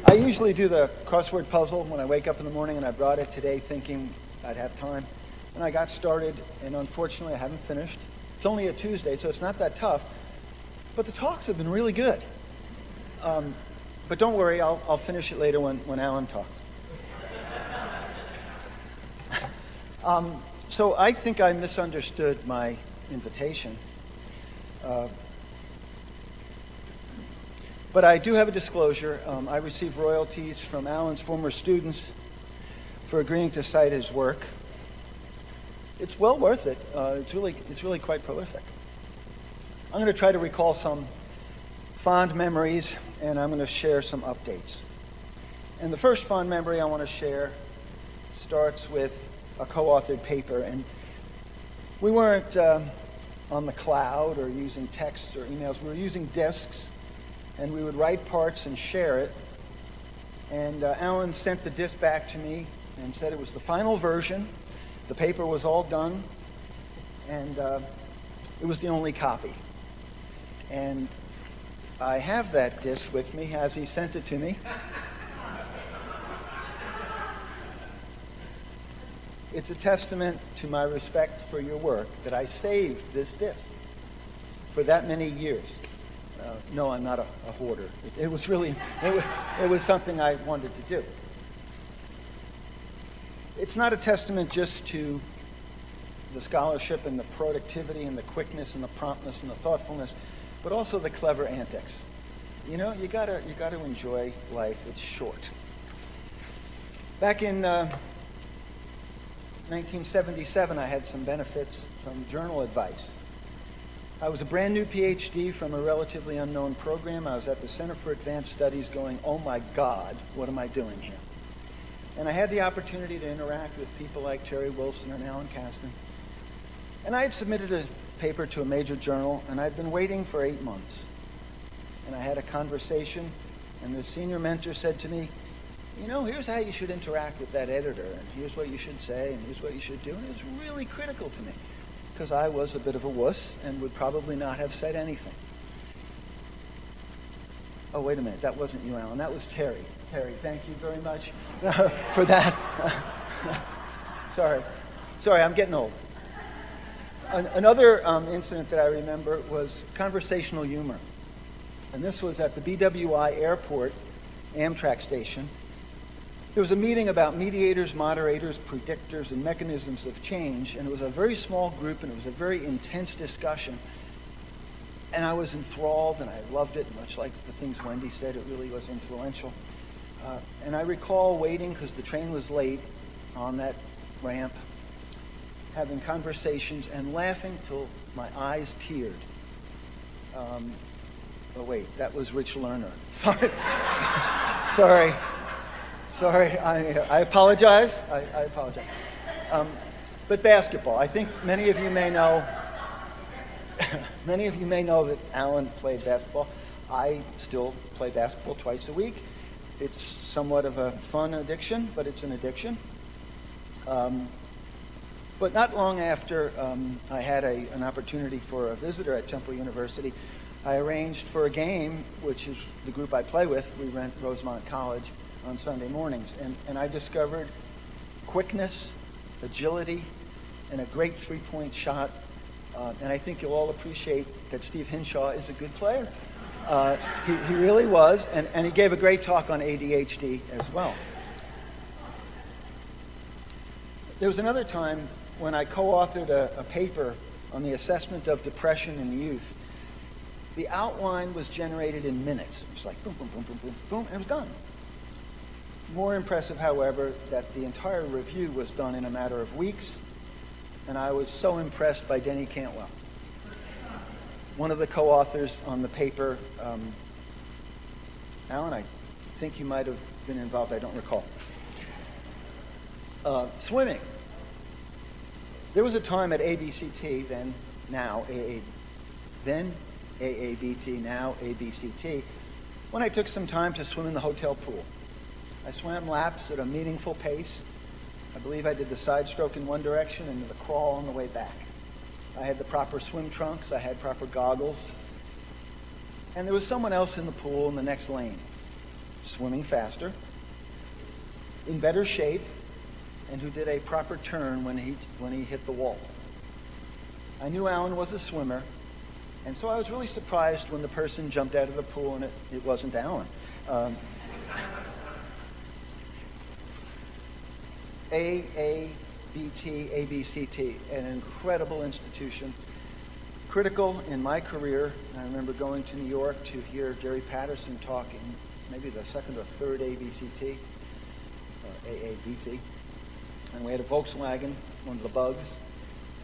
I usually do the crossword puzzle when I wake up in the morning, and I brought it today thinking I'd have time. And I got started, and unfortunately I haven't finished. It's only a Tuesday, so it's not that tough. But the talks have been really good. But don't worry, I'll finish it later when Alan talks. So I think I misunderstood my invitation. But I do have a disclosure. I received royalties from Alan's former students for agreeing to cite his work. It's well worth it. It's really quite prolific. I'm going to try to recall some fond memories, and I'm going to share some updates. And the first fond memory I want to share starts with a co-authored paper. And we weren't on the cloud or using texts or emails. We were using disks, and we would write parts and share it. And Alan sent the disk back to me and said it was the final version. The paper was all done, and it was the only copy. And I have that disc with me as he sent it to me. It's a testament to my respect for your work that I saved this disc for that many years. No, I'm not a hoarder. It was really, it was something I wanted to do. It's not a testament just to the scholarship and the productivity and the quickness and the promptness and the thoughtfulness, but also the clever antics. You know, you gotta enjoy life. It's short. Back in 1977, I had some benefits from journal advice. I was a brand new PhD from a relatively unknown program. I was at the Center for Advanced Studies going, oh my God, what am I doing here? And I had the opportunity to interact with people like Terry Wilson and Alan Kazdin. And I had submitted a paper to a major journal, and I'd been waiting for 8 months. And I had a conversation, and the senior mentor said to me, you know, here's how you should interact with that editor, and here's what you should say, and here's what you should do. And it was really critical to me, because I was a bit of a wuss and would probably not have said anything. Oh, wait a minute, that wasn't you, Alan, that was Terry. Terry, thank you very much for that. Sorry, I'm getting old. Another incident that I remember was conversational humor. And this was at the BWI Airport Amtrak station. There was a meeting about mediators, moderators, predictors, and mechanisms of change, and it was a very small group, and it was a very intense discussion. And I was enthralled, and I loved it, much like the things Wendy said, it really was influential. And I recall waiting, because the train was late, on that ramp, having conversations and laughing till my eyes teared. Oh wait, that was Rich Lerner. Sorry. I apologize. I apologize. But basketball. I think many of you may know that Alan played basketball. I still play basketball twice a week. It's somewhat of a fun addiction, but it's an addiction. But not long after I had an opportunity for a visitor at Temple University, I arranged for a game, which is the group I play with. We rent Rosemont College on Sunday mornings. And I discovered quickness, agility, and a great three-point shot. And I think you'll all appreciate that Steve Hinshaw is a good player. He really was, and he gave a great talk on ADHD as well. There was another time when I co-authored a paper on the assessment of depression in youth. The outline was generated in minutes. It was like boom, boom, boom, boom, boom, boom, and it was done. More impressive, however, that the entire review was done in a matter of weeks, and I was so impressed by Denny Cantwell, one of the co-authors on the paper. Alan, I think you might have been involved, I don't recall. Swimming. There was a time at ABCT, then AABT, now ABCT, when I took some time to swim in the hotel pool. I swam laps at a meaningful pace. I believe I did the side stroke in one direction and the crawl on the way back. I had the proper swim trunks, I had proper goggles, and there was someone else in the pool in the next lane. swimming faster, in better shape, and who did a proper turn when he hit the wall. I knew Alan was a swimmer, and so I was really surprised when the person jumped out of the pool and it wasn't Alan. ABCT, an incredible institution, critical in my career. I remember going to New York to hear Jerry Patterson talking, maybe the second or third ABCT, AABT, and we had a Volkswagen, one of the Bugs,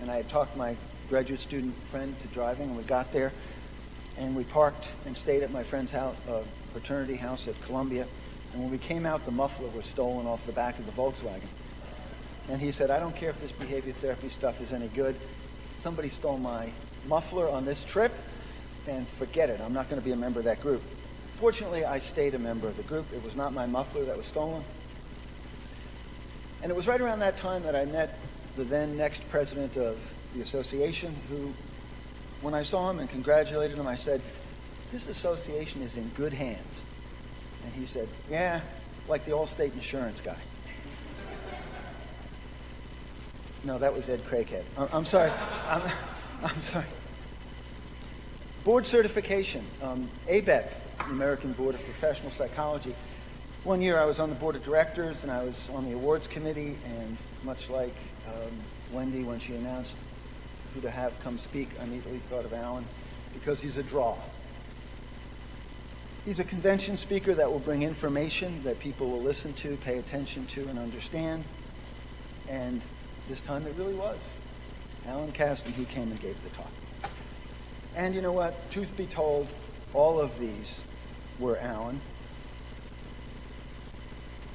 and I had talked my graduate student friend to driving, and we got there, and we parked and stayed at my friend's house, fraternity house at Columbia, and when we came out, the muffler was stolen off the back of the Volkswagen. And he said, I don't care if this behavior therapy stuff is any good. Somebody stole my muffler on this trip, and forget it. I'm not going to be a member of that group. Fortunately, I stayed a member of the group. It was not my muffler that was stolen. And it was right around that time that I met the then next president of the association, who, when I saw him and congratulated him, I said, this association is in good hands. And he said, yeah, like the Allstate insurance guy. No, that was Ed Craighead. I'm sorry. I'm sorry. Board certification, ABEP, the American Board of Professional Psychology. One year I was on the board of directors and I was on the awards committee, and much like Wendy, when she announced who to have come speak, I immediately thought of Alan because he's a draw. He's a convention speaker that will bring information that people will listen to, pay attention to, and understand. And this time it really was Alan Kazdin who came and gave the talk. And you know what? Truth be told, all of these were Alan.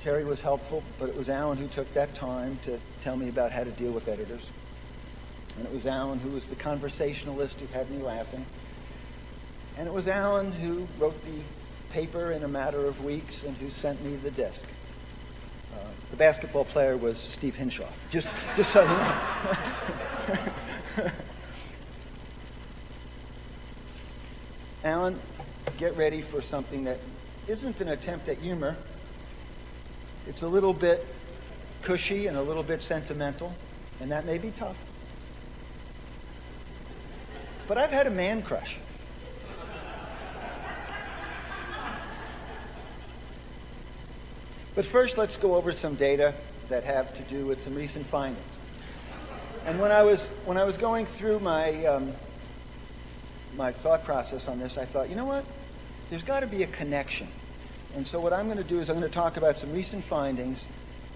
Terry was helpful, but it was Alan who took that time to tell me about how to deal with editors. And it was Alan who was the conversationalist who had me laughing. And it was Alan who wrote the paper in a matter of weeks and who sent me the disc. The basketball player was Steve Hinshaw, just so you know. Alan, get ready for something that isn't an attempt at humor. It's a little bit cushy and a little bit sentimental, and that may be tough. But I've had a man crush. But first, let's go over some data that have to do with some recent findings. And when I was going through my my thought process on this, I thought, you know what? There's got to be a connection. And so what I'm going to do is I'm going to talk about some recent findings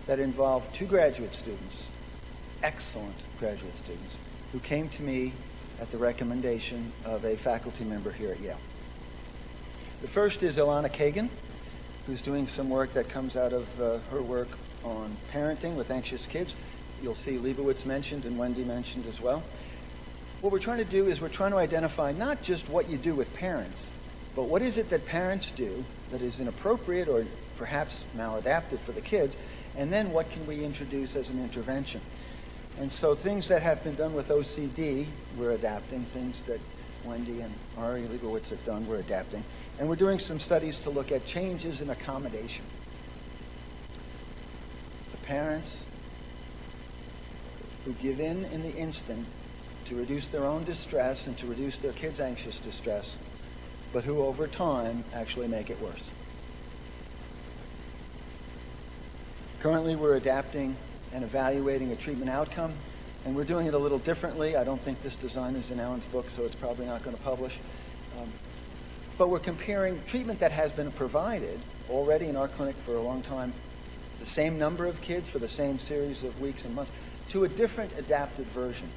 that involve two graduate students, excellent graduate students, who came to me at the recommendation of a faculty member here at Yale. The first is Ilana Kagan, who's doing some work that comes out of her work on parenting with anxious kids. You'll see Leibowitz mentioned and Wendy mentioned as well. What we're trying to do is we're trying to identify not just what you do with parents, but what is it that parents do that is inappropriate or perhaps maladaptive for the kids, and then what can we introduce as an intervention. And so things that have been done with OCD, we're adapting. Things that Wendy and Ari Leibowitz have done, we're adapting. And we're doing some studies to look at changes in accommodation. The parents who give in the instant to reduce their own distress and to reduce their kids' anxious distress, but who over time actually make it worse. Currently, we're adapting and evaluating a treatment outcome, and we're doing it a little differently. I don't think this design is in Alan's book, so it's probably not going to publish. But we're comparing treatment that has been provided already in our clinic for a long time, the same number of kids for the same series of weeks and months, to a different adapted version.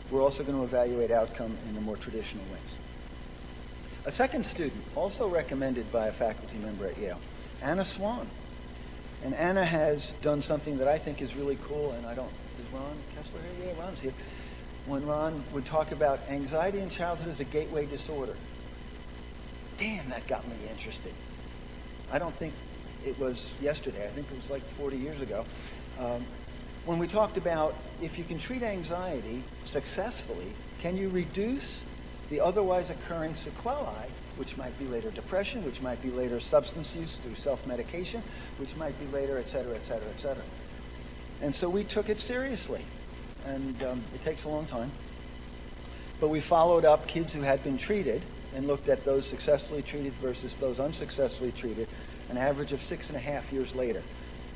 We're also going to evaluate outcome in the more traditional ways. A second student, also recommended by a faculty member at Yale, Anna Swan. And Anna has done something that I think is really cool, and is Ron Kessler here? Yeah, Ron's here. When Ron would talk about anxiety in childhood as a gateway disorder. Damn, that got me interested. I don't think it was yesterday. I think it was like 40 years ago. When we talked about if you can treat anxiety successfully, can you reduce the otherwise occurring sequelae which might be later depression, which might be later substance use through self-medication, which might be later, et cetera, et cetera, et cetera. And so we took it seriously, and it takes a long time. But we followed up kids who had been treated and looked at those successfully treated versus those unsuccessfully treated, an average of 6.5 years later.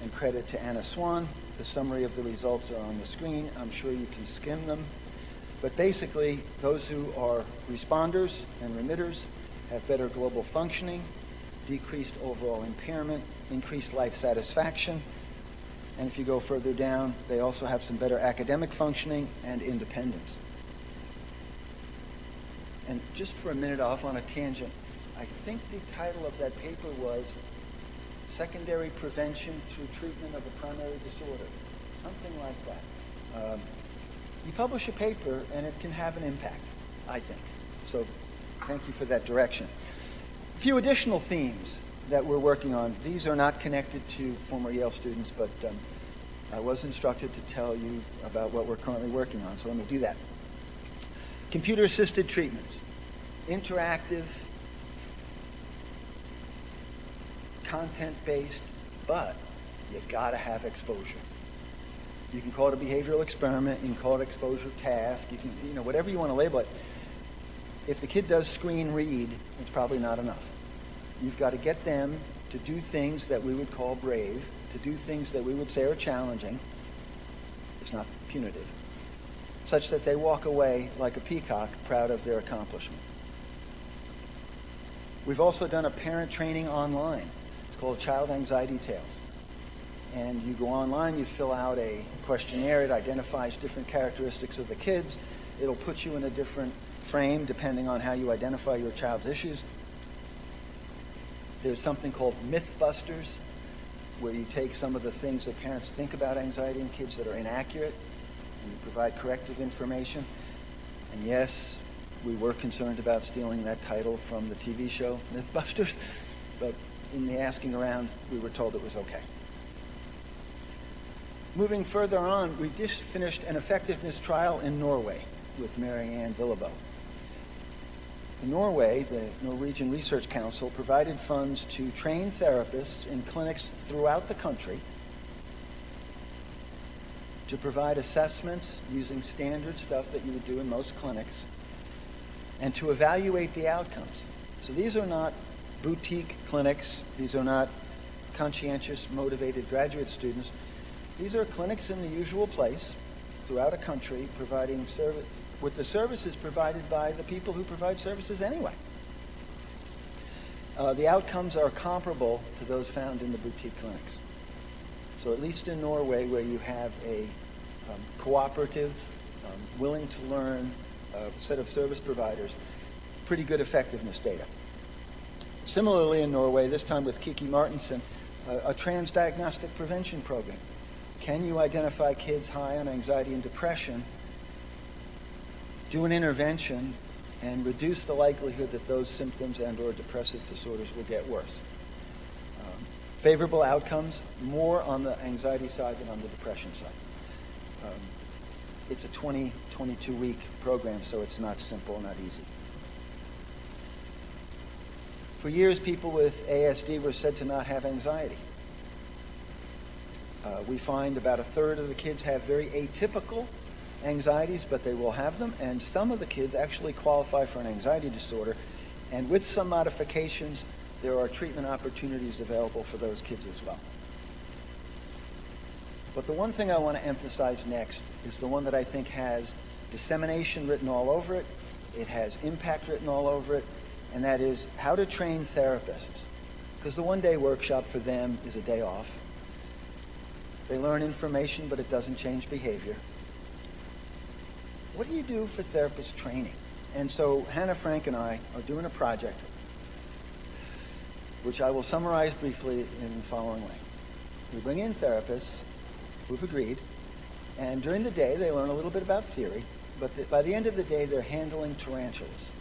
And credit to Anna Swan. The summary of the results are on the screen. I'm sure you can skim them. But basically, those who are responders and remitters have better global functioning, decreased overall impairment, increased life satisfaction, and if you go further down, they also have some better academic functioning and independence. And just for a minute off on a tangent, I think the title of that paper was Secondary Prevention Through Treatment of a Primary Disorder, something like that. You publish a paper and it can have an impact, I think. So thank you for that direction. A few additional themes that we're working on. These are not connected to former Yale students, but I was instructed to tell you about what we're currently working on, so let me do that. Computer-assisted treatments, interactive, content-based, but you gotta have exposure. You can call it a behavioral experiment, you can call it exposure task, you can, whatever you want to label it. If the kid does screen read, it's probably not enough. You've got to get them to do things that we would call brave, to do things that we would say are challenging. It's not punitive. Such that they walk away like a peacock, proud of their accomplishment. We've also done a parent training online. It's called Child Anxiety Tales. And you go online, you fill out a questionnaire, it identifies different characteristics of the kids. It'll put you in a different frame depending on how you identify your child's issues. There's something called Mythbusters, where you take some of the things that parents think about anxiety in kids that are inaccurate, and you provide corrective information. And yes, we were concerned about stealing that title from the TV show Mythbusters, but in the asking around, we were told it was okay. Moving further on, we just finished an effectiveness trial in Norway with Marianne Villebo. In Norway, the Norwegian Research Council provided funds to train therapists in clinics throughout the country to provide assessments using standard stuff that you would do in most clinics and to evaluate the outcomes. So these are not boutique clinics. These are not conscientious, motivated graduate students. These are clinics in the usual place throughout a country providing service with the services provided by the people who provide services anyway. The outcomes are comparable to those found in the boutique clinics. So at least in Norway, where you have a cooperative, willing to learn set of service providers, pretty good effectiveness data. Similarly in Norway, this time with Kiki Martinson, a transdiagnostic prevention program. Can you identify kids high on anxiety and depression, do an intervention, and reduce the likelihood that those symptoms and or depressive disorders will get worse? Favorable outcomes, more on the anxiety side than on the depression side. It's a 22-week program, so it's not simple, not easy. For years, people with ASD were said to not have anxiety. We find about a third of the kids have very atypical anxieties, but they will have them, and some of the kids actually qualify for an anxiety disorder, and with some modifications, there are treatment opportunities available for those kids as well. But the one thing I want to emphasize next is the one that I think has dissemination written all over it, it has impact written all over it, and that is how to train therapists. Because the one-day workshop for them is a day off. They learn information, but it doesn't change behavior. What do you do for therapist training? And so Hannah Frank and I are doing a project, which I will summarize briefly in the following way. We bring in therapists who've agreed, and during the day they learn a little bit about theory, but by the end of the day they're handling tarantulas.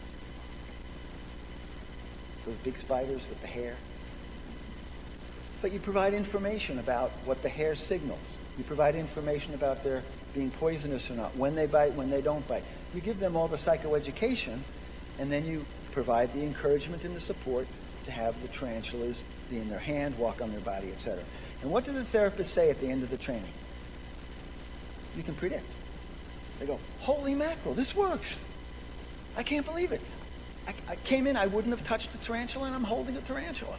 Those big spiders with the hair. But you provide information about what the hair signals. You provide information about their being poisonous or not, when they bite, when they don't bite. You give them all the psychoeducation, and then you provide the encouragement and the support to have the tarantulas be in their hand, walk on their body, etc. And what do the therapists say at the end of the training? You can predict. They go, holy mackerel, this works. I can't believe it. I came in, I wouldn't have touched the tarantula, and I'm holding a tarantula.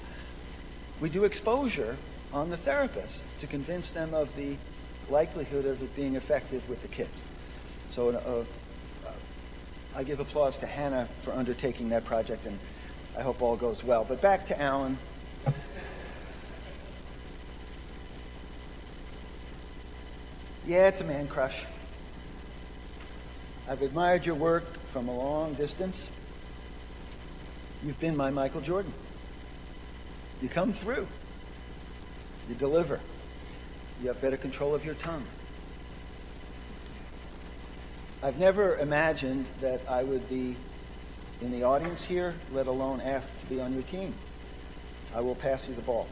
We do exposure on the therapist to convince them of the likelihood of it being effective with the kids. So I give applause to Hannah for undertaking that project, and I hope all goes well. But back to Alan. Yeah, it's a man crush. I've admired your work from a long distance. You've been my Michael Jordan. You come through. You deliver. You have better control of your tongue. I've never imagined that I would be in the audience here, let alone asked to be on your team. I will pass you the ball.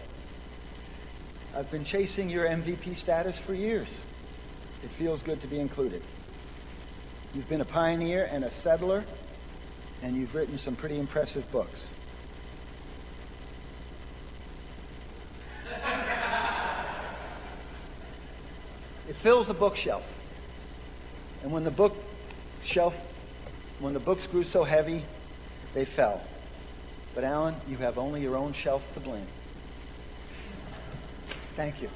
I've been chasing your MVP status for years. It feels good to be included. You've been a pioneer and a settler, and you've written some pretty impressive books. It fills a bookshelf. And when the books grew so heavy, they fell. But Alan, you have only your own shelf to blame. Thank you.